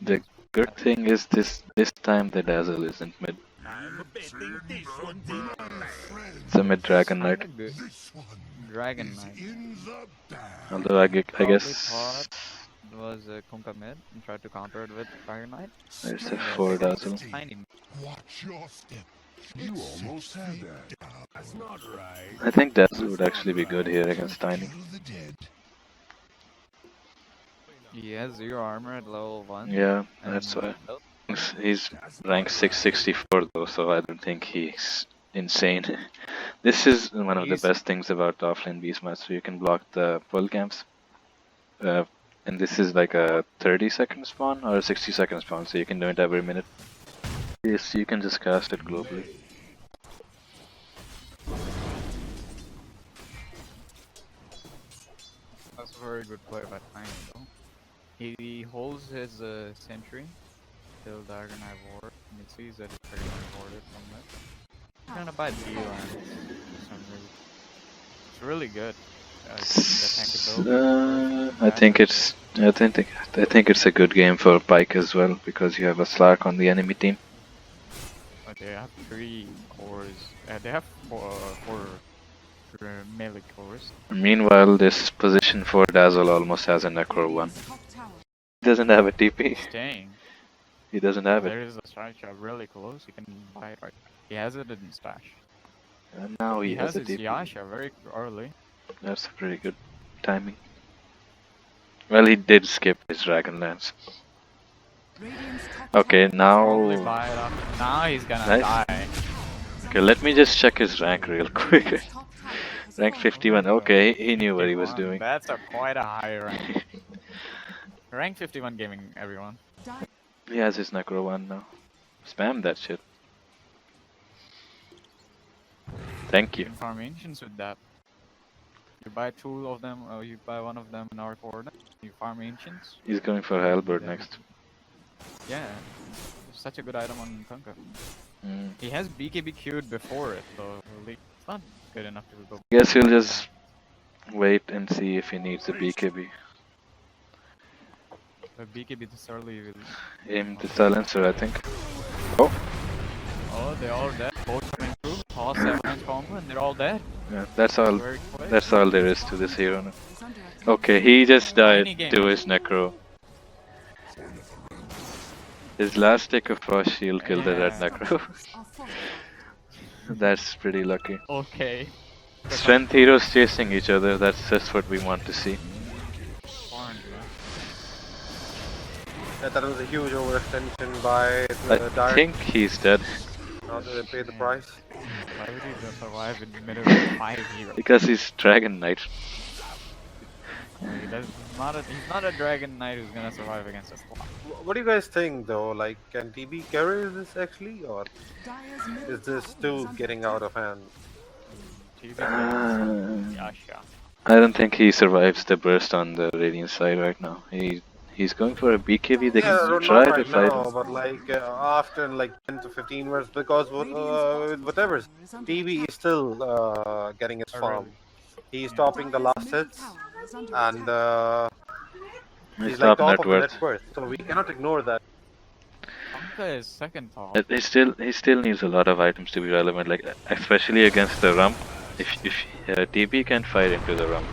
The good thing is this time the Dazzle isn't mid. It's a mid Dragon Knight. Dragon Knight. Although I Probably guess thought it was Kunkka mid and tried to counter it with Dragon Knight. there's a 4 Dazzle. Tiny. Watch your step. You almost had that. That's not right. I think Dazzle would actually be good here against Tiny. He has 0 armor at level 1. Yeah, that's why. He's rank 664 though, so I don't think he's insane. This is one of the best things about offlane beast match, so you can block the pull camps. And this is like a 30-second spawn or a 60-second spawn, so you can do it every minute. Yes, you can just cast it globally. That's a very good play by Tiny though. He holds his sentry till Dragon Knight ward, and he sees that Dragon Knight warded from it. He's gonna buy D lines for some reason. It's really good. I think it's a good game for Pyke as well, because you have a Slark on the enemy team. But they have 3 cores. They have 4 melee cores. Meanwhile, this position for Dazzle almost has a Necro 1. He doesn't have a TP. Staying. He doesn't have it. There is a stash really close. You can buy it right. He has it in stash. And now he has a his TP. Yasha very early. That's pretty good timing. Well, he did skip his Dragon Lance. Okay, now... Now he's gonna die. Okay, let me just check his rank real quick. Rank 51. Okay, he knew what he was doing. That's quite a high rank. Rank 51 gaming, everyone. He has his Necro 1 now. Spam that shit. Thank you. You can farm ancients with that. You buy 2 of them, or you buy 1 of them in our coordinate. You farm ancients. He's going for Halberd next. Yeah, it's such a good item on Kunkka. He has BKB queued before it, so it's not good enough to go. I guess he'll just wait and see if he needs a BKB. The BKB this early will... Aim the silencer, I think. Oh! Oh, they're all dead. Both coming through. All 7 combo and they're all dead. Yeah, that's all. That's all there is to this hero now. Okay, he just died to his Necro. His last tick of Frost Shield killed the red Necro. That's pretty lucky. Okay. Strength heroes chasing each other, that's just what we want to see. Yeah, that was a huge overextension by the I think he's dead. How do they pay the price? Why would he survive in the middle of 5 heroes? Because he's Dragon Knight. He's not a Dragon Knight who's gonna survive against a Slark. What do you guys think though? Like, can TB carry this actually, or is this still getting out of hand? I don't think he survives the burst on the Radiant side right now. He's going for a BKB. They can try to fight him. But like after like 10 to 15 minutes, because whatever, TB is still getting his farm. He's topping the last hits, and he's like top of the net worth. So we cannot ignore that. Kunkka is second top. He still needs a lot of items to be relevant, like especially against the rump. If TB can fight into the rump,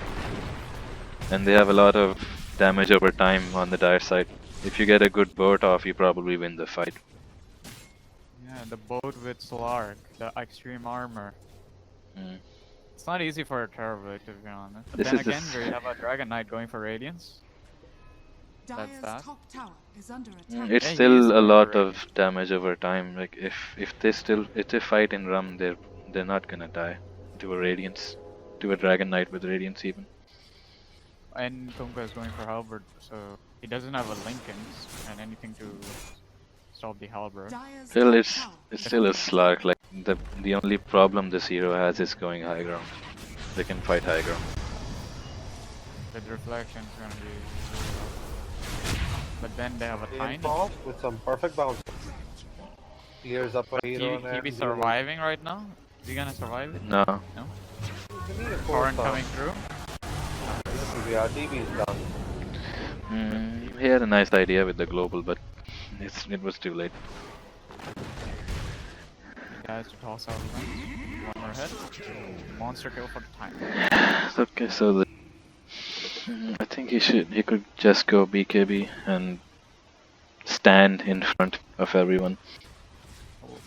and they have a lot of damage over time on the dire side. If you get a good boat off, you probably win the fight. Yeah, the boat with Slark, the extreme armor. It's not easy for a Terrorblade, to be honest. But then again, we have a Dragon Knight going for Radiance. That's that. It's still a lot of damage over time. Like if they fight in Rum, they're not gonna die to a Radiance, to a Dragon Knight with Radiance even. And Kunkka is going for Halberd, so he doesn't have a Linken's and anything to stop the Halberd. Still, it's still a Slark. Like the only problem this hero has is going high ground. They can fight high ground. With Reflection's gonna be... But then they have a Tiny. With some perfect bounce. Clears up a hero. He be surviving right now? Is he gonna survive it? No. No? Torrent coming through? Yeah, DB is done. He had a nice idea with the global, but it was too late. He has to toss out one more hit. Monster kill for the time. Okay, so I think he could just go BKB and stand in front of everyone.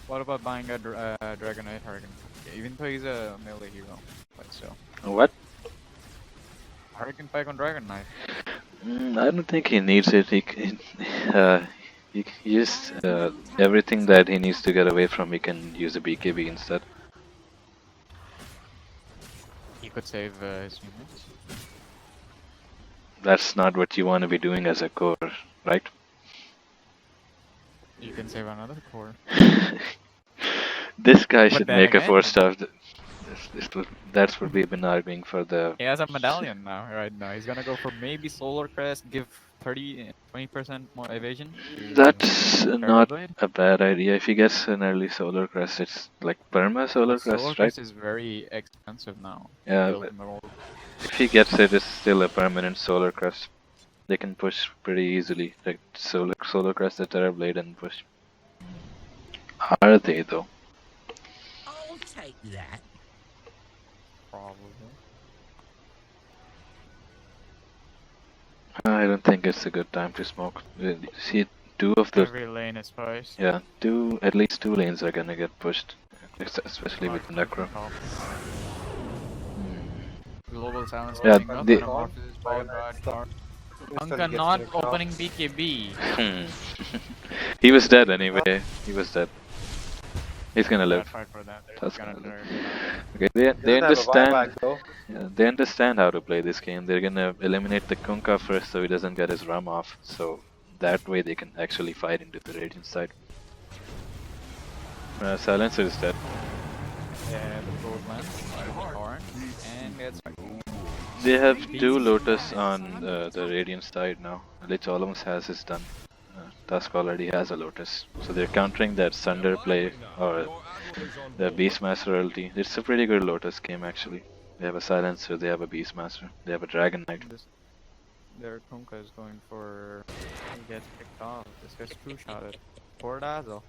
What about buying a Dragonite Hurricane? Even though he's a melee hero, but still. What? Hurricane Pike on Dragonite. I don't think he needs it. He just everything that he needs to get away from, he can use a BKB instead. He could save his units. That's not what you want to be doing as a core, right? You can save another core. This guy But should then make a again- 4-star. That's what we've been arguing for the. He has a medallion now, right now. He's gonna go for maybe Solar Crest, give 20% more evasion. to That's not Parablade. a bad idea. If he gets an early Solar Crest, it's like perma Solar But Solar Crest, right? Crest is very expensive now. Yeah, Build but more- if he gets it, it's still a permanent Solar Crest. They can push pretty easily, like Solar Crest, the Terrorblade, and push. Are they though? I'll take that. Probably. I don't think it's a good time to smoke. See, two of the Every lane is pushed. yeah, at least two lanes are gonna get pushed, especially with Necro. Global silence Yeah, coming up. the- Metamorphosis, Power Guard, Power. Still Anka gets not kicked off. opening BKB. He was dead anyway. He was dead. He's gonna Bad live. fight for them. They're That's gonna gonna turn. Okay, they Doesn't have a understand. buyback though. Yeah, they understand how to play this game. They're gonna eliminate the Kunkka first so he doesn't get his ram off. So that way they can actually fight into the Radiant side. Silencer is dead. Yeah, the gold land, Horn, and gets They have two Lotus on the Radiant side now. Lich almost has his done. Tusk already has a Lotus. So they're countering that Sunder play or the Beastmaster ulti. It's a pretty good Lotus game actually. They have a Silencer, they have a Beastmaster, they have a Dragon Knight. Their Kunkka is going for. He gets picked off. This gets two-shotted. Poor Dazzle.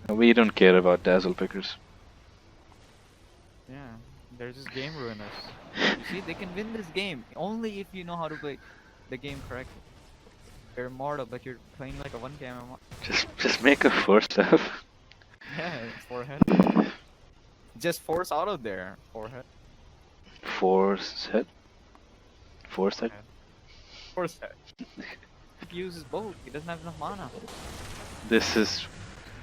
We don't care about Dazzle pickers. Yeah, they're just game ruiners. You see, they can win this game only if you know how to play the game correctly. You're immortal, but you're playing like a one-game. Just make a 4-star. Yeah, forehead. Just force out of there. Forehead. Force head? Force head? Force head. He uses both. He doesn't have enough mana. This is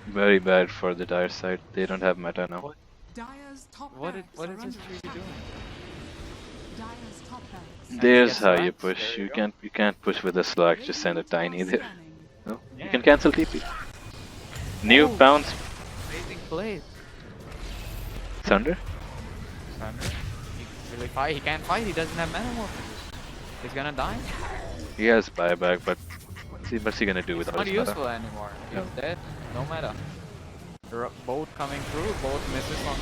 very bad for the Dire side. They don't have meta now. Dire's top What barracks is are this under really doing? attack. Dire's top barracks. There's gets how you slacks, push. there you You can't push with a slack. Just send a tiny there. Scanning. No, you Yeah. can cancel TP. New Oh. bounce Amazing plays. Thunder. Thunder. He really fight. He can't fight. He doesn't have metamorphosis. He's gonna die. He has buyback, but what's he gonna do It's without not his meta? useful anymore. Yeah. He's dead. No meta. Both coming through. Both misses on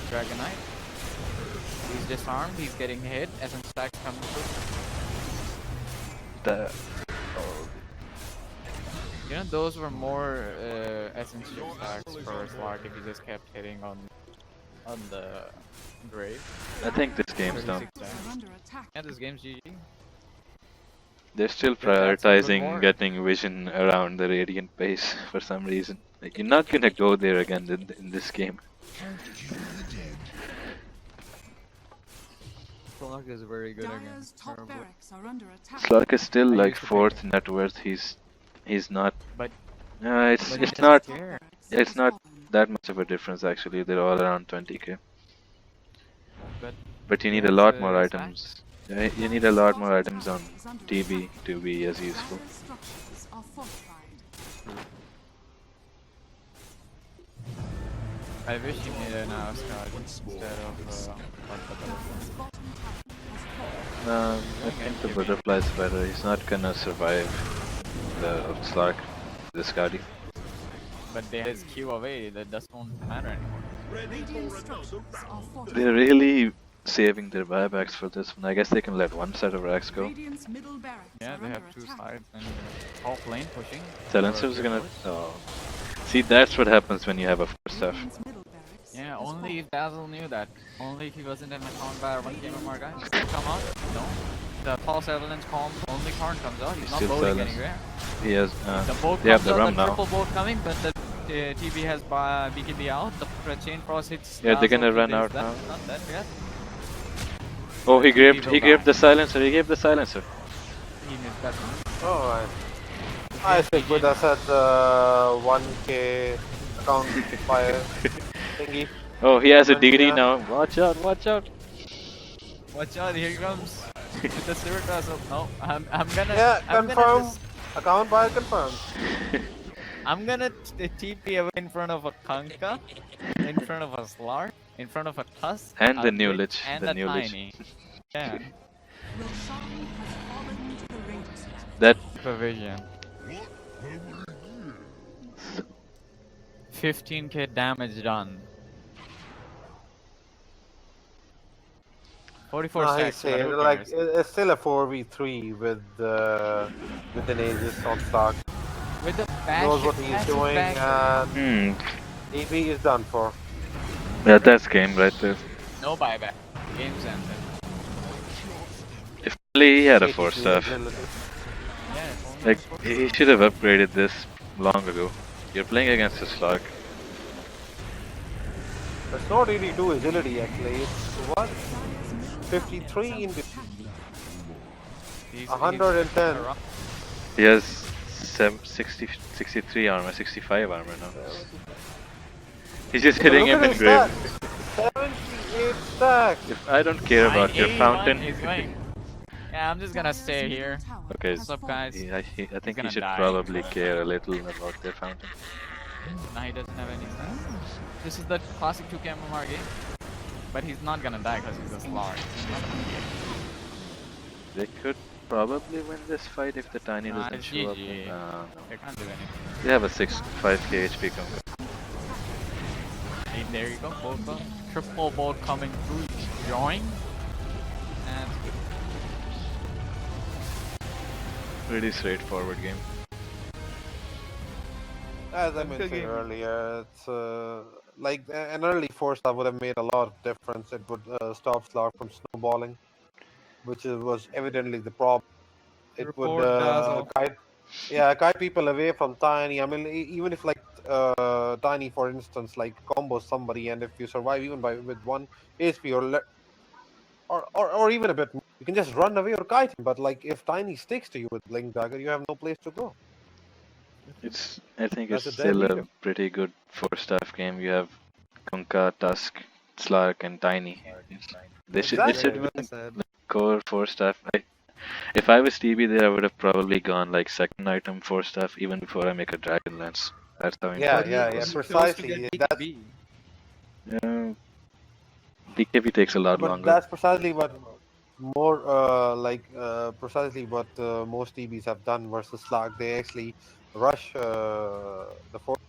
Dragonite. He's disarmed. He's getting hit. Essence stacks coming through. The You know, those were more essence stacks for Slark if he just kept hitting on the grave. I think this game's done. 36 Are damage. under attack. Yeah, this game's GG. They're still Yeah, that's a good prioritizing war. getting vision around the Radiant base for some reason. Like, you're not gonna go there again in this game. Slark is very good Dire's against top Terrible. barracks are under attack. Slark is still I like used to 4th net worth. He's not. But- It's but it's he not doesn't care. it's not that much of a difference actually. They're all around 20k. But You need Yeah, a lot it's, more it's items. Yeah, you need a lot more items on TB to be as useful. Dire's structures are fortified. I wish he made an Ascot instead of Dire's bottom tower has fallen. I think the butterfly's better. He's not gonna survive the Slark, the Skadi. But they has Q away. That doesn't matter anymore. Radiant structures are They're fortified. really saving their buybacks for this one. I guess they can let one set of racks go. Radiant's middle barracks Yeah, are they have under two attack. sides and top lane pushing. Silencer's for gonna. tier Oh. See, that's what happens when you have a first staff. Radiant's middle barracks Yeah, has only fallen. if Dazzle knew that. Only if he wasn't in a count by one game MMR guy. Come out? No. The false evidence calm, only Karn comes out. He's not Still loading silence. anywhere. He has. The boat They have comes the out, rum the now. triple boat coming, but the TB has BKB out. The chain frost hits. Yeah, they're gonna Dazzle, run TB is out dead. now. Not dead yet. Oh, he TB grabbed. will He die. grabbed the silencer. He gave the silencer. He missed that one. Alright. I stick with us at 1k account fire thingy. Oh, he has a Comment, DD yeah. now. Watch out! Watch out! Watch out, here he comes. With the Spirit Vessel. No, I'm gonna. Yeah, I'm confirm. Gonna Account fire confirmed. I'm gonna TP away in front of a Kanka, in front of a Slark, in front of a Tusk, And the a new Lich, Lich, and the a new Lich. Tiny. Yeah, Roshan has fallen to the Raiders planet. That provision. 15k damage done. 44 No, he's stacks. So saying, like, it's still a 4v3 with an Aegis on stock. with the Knows what he's doing, and DB is done for. Yeah, that's game right there. no buyback. Game's ended. If only he had a 82 4 staff. agility. Yeah, if only Like, it was he should have upgraded this long ago. You're playing against a Slark. It's not 82 agility actually, it's what? 53 into he's 110. He has 63 armor, 65 armor now. He's just hitting Look him at in his grave. stats. 78 stacks. If I don't care about your 81 fountain, is going. Yeah, I'm just gonna stay here. okay, What's up, guys? I think he gonna should die. probably care a little about their fountain. Now he doesn't have any sense. This is the classic 2K MMR game. But he's not gonna die because he's a Slark. They could probably win this fight if the tiny Nah, doesn't it's show up. GG. No. They can't do anything. They have a 5k HP coming. Hey, there you go, both of them. Triple bolt coming through. Join. And Pretty straightforward game. As I mentioned earlier, it's like an early 4-star would have made a lot of difference. It would stop Slark from snowballing, which was evidently the problem. It would Report Dazzle. guide people away from Tiny. I mean, even if like Tiny, for instance, like combos somebody, and if you survive even with 1 HP or even a bit more, you can just run away or kite him. But like if Tiny sticks to you with Blink Dagger, you have no place to go. I think That's it's a dead still a leader. pretty good 4-staff game. You have Kunkka, Tusk, Slark, and Tiny. It should Exactly. be core 4-staff. If I was TB there, I would have probably gone like second item 4-staff even before I make a Dragon Lance. That's how Yeah, important yeah, it yeah, was. precisely. That's Yeah, BKB takes a lot But longer. that's precisely what precisely what most TBs have done versus Slark. They actually rush the fort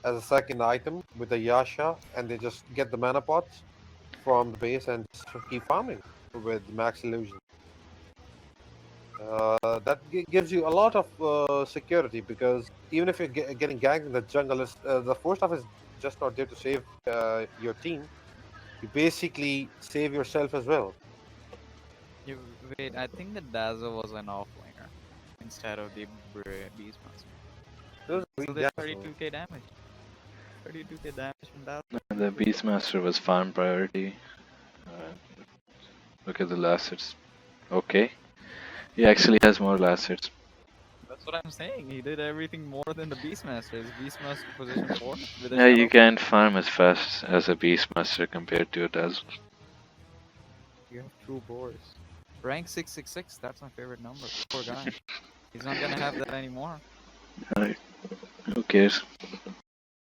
as a second item with the Yasha, and they just get the mana pots from the base and just keep farming with Max Illusion. That gives you a lot of security, because even if you're getting ganked in the jungle, the 4-staff is just not there to save your team. You basically save yourself as well. Wait, I think the Dazzle was an offlaner instead of the Beastmaster. Those are So really there's damage. 32k damage. 32k damage from Dazzle. The Beastmaster was farm priority. Look at the last hits. Okay. He actually has more last hits. That's what I'm saying. He did everything more than the Beastmaster. Is Beastmaster position 4 with a Yeah, you Shadow? can't farm as fast as a Beastmaster compared to a Dazzle. You have true boars. Rank 666, that's my favorite number. Poor guy. He's not gonna have that anymore. Who cares?